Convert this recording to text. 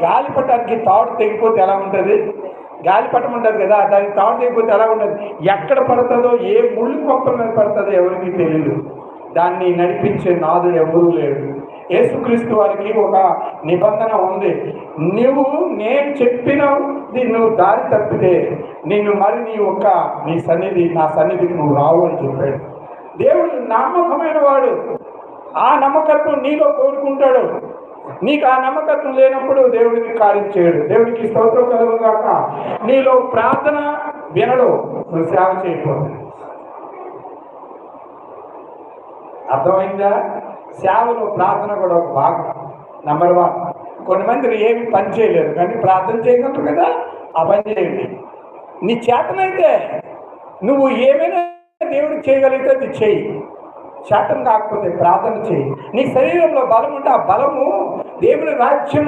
గాలిపటానికి తాడు తెగిపోతే ఎలా ఉంటుంది? గాలిపటం ఉంటుంది కదా, దానికి తాడు తెగిపోతే ఎలా ఉంటుంది? ఎక్కడ పడుతుందో, ఏ ముళ్ళు కొప్పల మీద పడుతుందో ఎవరికి తెలియదు. దాన్ని నడిపించే నాదుడు ఎవరూ లేడు. యేసుక్రీస్తు వారికి ఒక నిబంధన ఉంది. నేను చెప్పినది నువ్వు దారి తప్పితే నిన్ను మరి నా సన్నిధికి నువ్వు రావు అని చెప్పాడు. దేవుడు నమ్మకమైన వాడు. ఆ నమ్మకత్వం నీలో కోరుకుంటాడు. నీకు ఆ నమ్మకత్వం లేనప్పుడు దేవుడికి కార్యం చేయడు. దేవుడికి స్తోత్రం కలుగుగాక. నీలో ప్రార్థన వినడు, నువ్వు సేవ చేయకూడదు. అర్థమైందా? సేవలో ప్రార్థన కూడా ఒక భాగం. నెంబర్ 1. కొంతమంది ఏమి పని చేయలేరు కానీ ప్రార్థన చేయగలరు కదా, ఆ పని చేయండి. నీ చేతనైతే నువ్వు ఏమైనా దేవుడికి చేయగలిగితే అది చేయి. శాతం కాకపోతే ప్రార్థన చేయి. నీ శరీరంలో బలం ఉంటే ఆ బలము దేవుని రాజ్యం